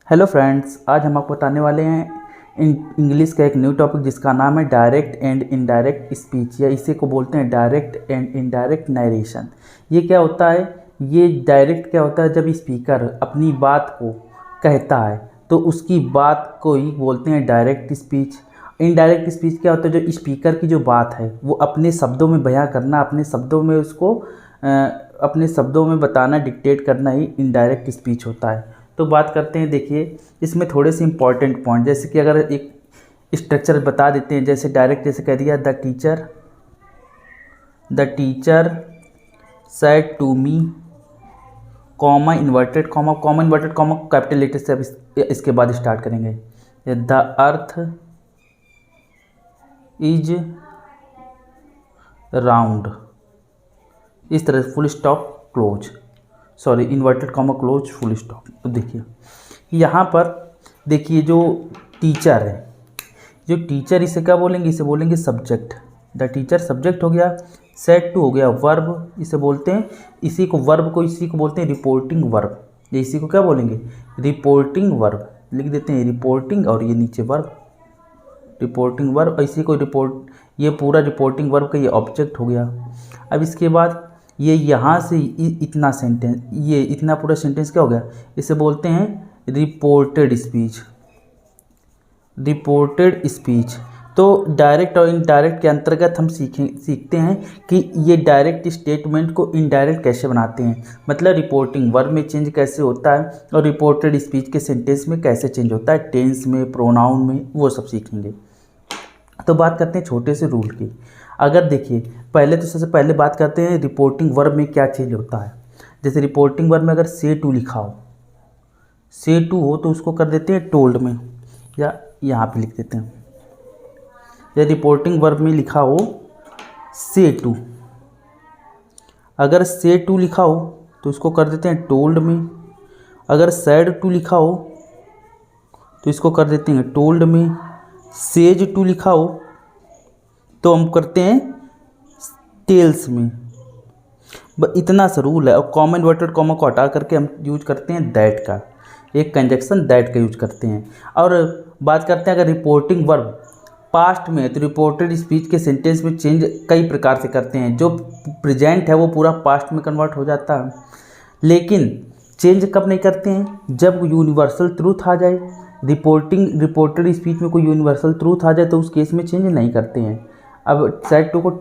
Hello friends, आज हम आपको बताने वाले हैं इंग्लिश का एक न्यू टॉपिक जिसका नाम है डायरेक्ट एंड इनडायरेक्ट स्पीच, या इसी को बोलते हैं डायरेक्ट एंड इनडायरेक्ट नरेशन। ये क्या होता है? ये डायरेक्ट क्या होता है? जब स्पीकर अपनी बात को कहता है तो उसकी बात को ही बोलते हैं डायरेक्ट स्पीच। इनडायरेक्ट स्पीच क्या होता है? जो स्पीकर की जो बात है वो अपने शब्दों में बयां करना, अपने शब्दों में उसको अपने शब्दों में बताना, डिक्टेट करना ही इनडायरेक्ट स्पीच होता है। तो बात करते हैं, देखिए इसमें थोड़े से इंपॉर्टेंट पॉइंट, जैसे कि अगर एक स्ट्रक्चर बता देते हैं, जैसे डायरेक्ट जैसे कह दिया the teacher said to me, comma inverted comma capital letter से अब इसके बाद स्टार्ट करेंगे। द अर्थ इज राउंड, इस तरह से full stop close, sorry inverted comma close full stop. तो देखिए यहाँ पर देखिए जो टीचर है, जो टीचर इसे क्या बोलेंगे? इसे बोलेंगे सब्जेक्ट। द टीचर सब्जेक्ट हो गया, सेड टू हो गया वर्ब, इसे बोलते हैं, इसी को बोलते हैं रिपोर्टिंग वर्ब। ये इसी को क्या बोलेंगे? Reporting verb. लिख देते हैं रिपोर्टिंग और ये नीचे वर्ब, रिपोर्टिंग वर्ब। इसी को रिपोर्ट, ये पूरा रिपोर्टिंग वर्ब का ये ऑब्जेक्ट हो गया। अब इसके बाद ये यहाँ से इतना सेंटेंस, ये इतना पूरा सेंटेंस क्या हो गया? इसे बोलते हैं रिपोर्टेड स्पीच। Reported speech. तो डायरेक्ट और इनडायरेक्ट के अंतर्गत हम सीखते हैं कि ये डायरेक्ट स्टेटमेंट को इनडायरेक्ट कैसे बनाते हैं, मतलब रिपोर्टिंग वर्ब में चेंज कैसे होता है और रिपोर्टेड स्पीच के सेंटेंस में कैसे चेंज होता है, टेंस में, प्रोनाउन में, वो सब सीखेंगे। तो बात करते हैं छोटे से रूल की। अगर देखिए पहले तो सबसे पहले बात करते हैं रिपोर्टिंग वर्ब में क्या चेंज होता है। जैसे रिपोर्टिंग वर्ब में अगर से टू लिखा हो, से टू हो तो उसको कर देते हैं टोल्ड में, या यहाँ पे लिख देते हैं। या रिपोर्टिंग वर्ब में लिखा हो से टू, अगर से टू लिखा हो तो उसको कर देते हैं टोल्ड में। अगर सैड टू लिखा हो तो इसको कर देते हैं टोल्ड में। सेज टू लिखा हो तो हम करते हैं टेल्स में। इतना सा रूल है। और कॉमन इन्वर्टेड कॉमा को हटा करके हम यूज करते हैं दैट का, एक कंजक्शन दैट का यूज करते हैं। और बात करते हैं अगर रिपोर्टिंग वर्ब पास्ट में है तो रिपोर्टेड स्पीच के सेंटेंस में चेंज कई प्रकार से करते हैं। जो प्रेजेंट है वो पूरा पास्ट में कन्वर्ट हो जाता है, लेकिन चेंज कब नहीं करते हैं? जब यूनिवर्सल ट्रूथ आ जाए। रिपोर्टेड स्पीच में कोई यूनिवर्सल ट्रूथ आ जाए तो उस केस में चेंज नहीं करते हैं। अब सेड टू को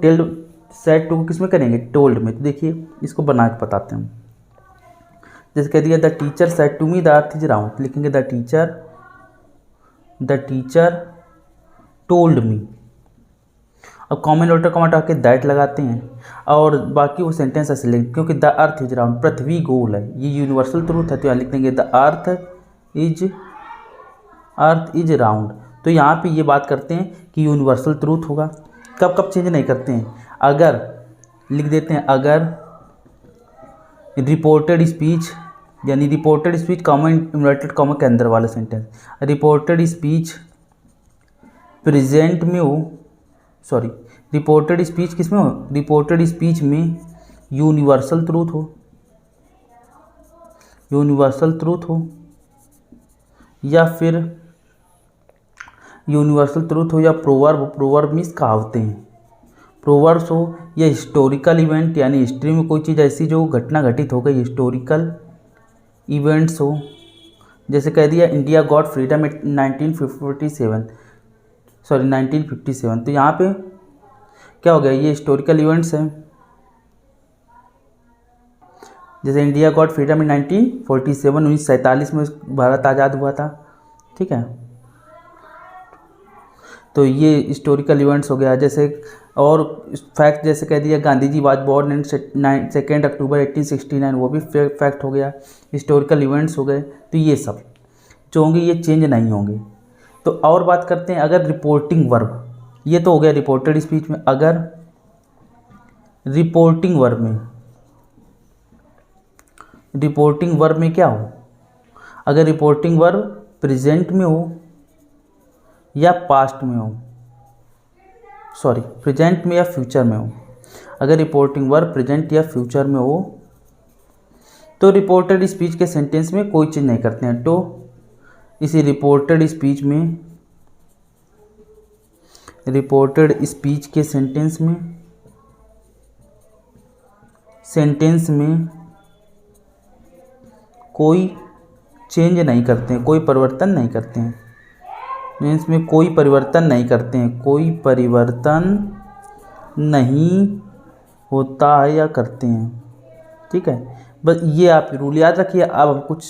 किस में करेंगे? टोल्ड में। तो देखिए इसको बना के बताते हैं। जैसे कह दिया the teacher said to me the earth is round, लिखेंगे द टीचर टोल्ड मी। अब कॉमन लेटर कॉमा हटा के दैट लगाते हैं और बाकी वो सेंटेंस ऐसे लिखेंगे, क्योंकि द अर्थ इज राउंड, पृथ्वी गोल है, ये यूनिवर्सल ट्रूथ है, तो यहाँ लिख देंगे द अर्थ इज राउंड। तो यहाँ पे ये बात करते हैं कि यूनिवर्सल ट्रूथ होगा। कब कब चेंज नहीं करते हैं? अगर लिख देते हैं, अगर रिपोर्टेड स्पीच, यानी reported speech comma inverted comma के अंदर वाला सेंटेंस, रिपोर्टेड स्पीच प्रेजेंट में हो, सॉरी रिपोर्टेड स्पीच किस में हो? रिपोर्टेड स्पीच में यूनिवर्सल ट्रूथ हो, या फिर यूनिवर्सल ट्रूथ हो, या प्रोवर्ब मीन्स कहावतें हैं, प्रोवर्ब्स हो, या हिस्टोरिकल इवेंट, यानी हिस्ट्री में कोई चीज़ ऐसी जो घटना घटित हो गई, हिस्टोरिकल इवेंट्स हो। जैसे कह दिया इंडिया गॉट फ्रीडम इन 1957, तो यहाँ पे क्या हो गया? ये हिस्टोरिकल इवेंट्स हैं। जैसे इंडिया गॉट फ्रीडम इन 1947 में भारत आज़ाद हुआ था, ठीक है। तो ये हिस्टोरिकल इवेंट्स हो गया। जैसे और फैक्ट, जैसे कह दिया Gandhi ji was born in 2 अक्टूबर 1869, वो भी फैक्ट हो गया, हिस्टोरिकल इवेंट्स हो गए। तो ये सब जो होंगे ये चेंज नहीं होंगे। तो और बात करते हैं अगर रिपोर्टिंग वर्ब, ये तो हो गया रिपोर्टेड स्पीच में। अगर रिपोर्टिंग वर्ब में क्या हो? अगर रिपोर्टिंग वर्ब प्रेजेंट में हो या पास्ट में हो, सॉरी प्रेजेंट में या फ्यूचर में हो, अगर रिपोर्टिंग वर्ब प्रेजेंट या फ्यूचर में हो तो रिपोर्टेड स्पीच के सेंटेंस में कोई चेंज नहीं करते हैं। तो इसी रिपोर्टेड स्पीच के सेंटेंस में कोई चेंज नहीं करते हैं, कोई परिवर्तन नहीं करते हैं, इसमें कोई परिवर्तन नहीं करते हैं, कोई परिवर्तन नहीं होता है या करते हैं। ठीक है, बस ये आप रूल याद रखिए। अब हम कुछ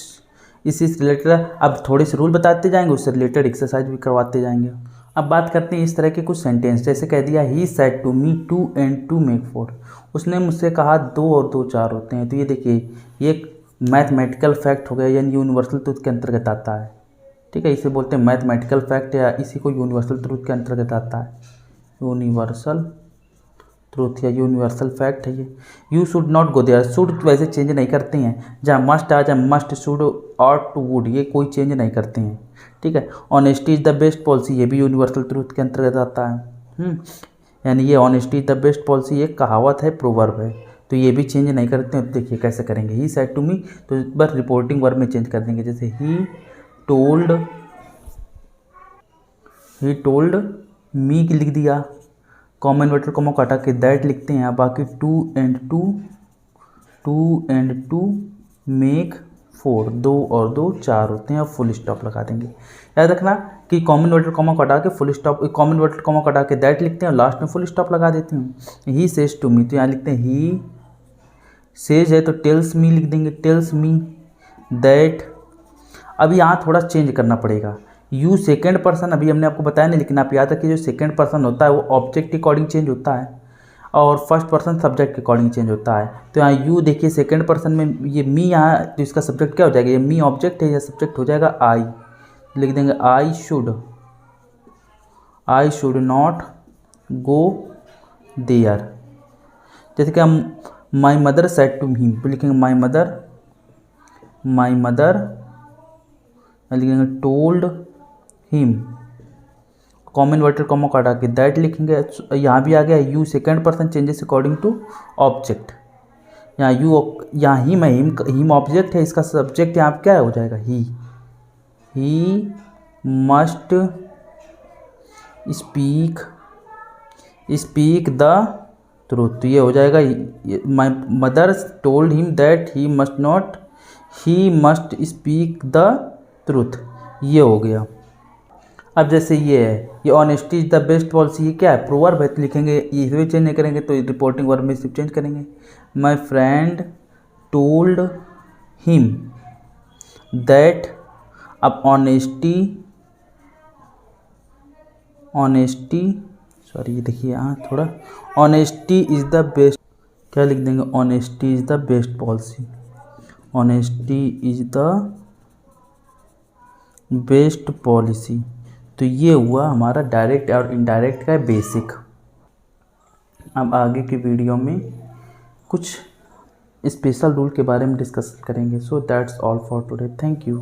इसी से रिलेटेड अब थोड़े से रूल बताते जाएंगे, उससे रिलेटेड एक्सरसाइज भी करवाते जाएंगे। अब बात करते हैं इस तरह के कुछ सेंटेंस, जैसे कह दिया he said to me 2 and 2 make 4। उसने मुझसे कहा 2 और 2 4 होते हैं। तो ये देखिए, ये मैथमेटिकल फैक्ट हो गया, यानी यूनिवर्सल ट्रूथ के अंतर्गत आता है। ठीक है, इसे बोलते हैं मैथमेटिकल फैक्ट, या इसी को यूनिवर्सल ट्रूथ के अंतर्गत आता है। यूनिवर्सल ट्रूथ या यूनिवर्सल फैक्ट है ये। You should not go there, should वैसे चेंज नहीं करते हैं, जहाँ मस्ट आ जाए must, should, ought to, would, ये कोई चेंज नहीं करते हैं। ठीक है, honesty is the best policy, ये भी यूनिवर्सल ट्रूथ के अंतर्गत आता है। यानी ये honesty is the best policy एक कहावत है, प्रोवर्ब है, तो ये भी चेंज नहीं करते हैं। देखिए कैसे करेंगे, ही सेड टू मी, तो बस रिपोर्टिंग वर्ब में चेंज कर देंगे, जैसे ही टोल्ड मी लिख दिया, कॉमा इन्वर्टेड कॉमा को हटा के दैट लिखते हैं। बाकी 2 and 2 मेक 4, 2 और 2 4 होते हैं। अब फुल स्टॉप लगा देंगे। याद रखना कि कॉमन इन्वर्टेड कॉमा को हटा के full stop, common inverted comma को हटा के दैट लिखते हैं और लास्ट में फुल स्टॉप लगा देते हैं। ही सेज टू मी, तो यहाँ लिखते हैं ही सेज है तो टेल्स मी लिख देंगे, टेल्स मी दैट। अब यहाँ थोड़ा चेंज करना पड़ेगा, यू सेकेंड पर्सन अभी हमने आपको बताया नहीं, लेकिन आप याद रखिए जो सेकेंड पर्सन होता है वो ऑब्जेक्ट के अकॉर्डिंग चेंज होता है और फर्स्ट पर्सन सब्जेक्ट के अकॉर्डिंग चेंज होता है। तो यहाँ यू देखिए सेकेंड पर्सन में ये मी, यहाँ तो इसका सब्जेक्ट क्या हो जाएगा, ये मी ऑब्जेक्ट है या सब्जेक्ट हो जाएगा आई, लिख देंगे I should not go there. जैसे कि हम my mother said to him, तो लिखेंगे माई मदर लिखेंगे told him, common inverted comma को हटा के दैट लिखेंगे। यहाँ भी आ गया you second person changes according to object. यहाँ हिम ऑब्जेक्ट है, इसका सब्जेक्ट यहाँ क्या हो जाएगा, he must speak the truth, तो ये हो जाएगा my mother told him that he must speak the truth, ये हो गया। अब जैसे ये है, ये honesty is the best policy, ये क्या है, प्रोवर्ब है, तो लिखेंगे ये भी चेंज नहीं करेंगे, तो रिपोर्टिंग वर्ब में सिर्फ चेंज करेंगे। My friend told him that, अब ऑनेस्टी सॉरी ये देखिए यहाँ थोड़ा, ऑनेस्टी इज द बेस्ट, क्या लिख देंगे, honesty is the best policy, honesty is the best policy. तो ये हुआ हमारा डायरेक्ट और इनडायरेक्ट का बेसिक। अब आगे की वीडियो में कुछ स्पेशल रूल के बारे में डिस्कस करेंगे। So that's all for today, thank you.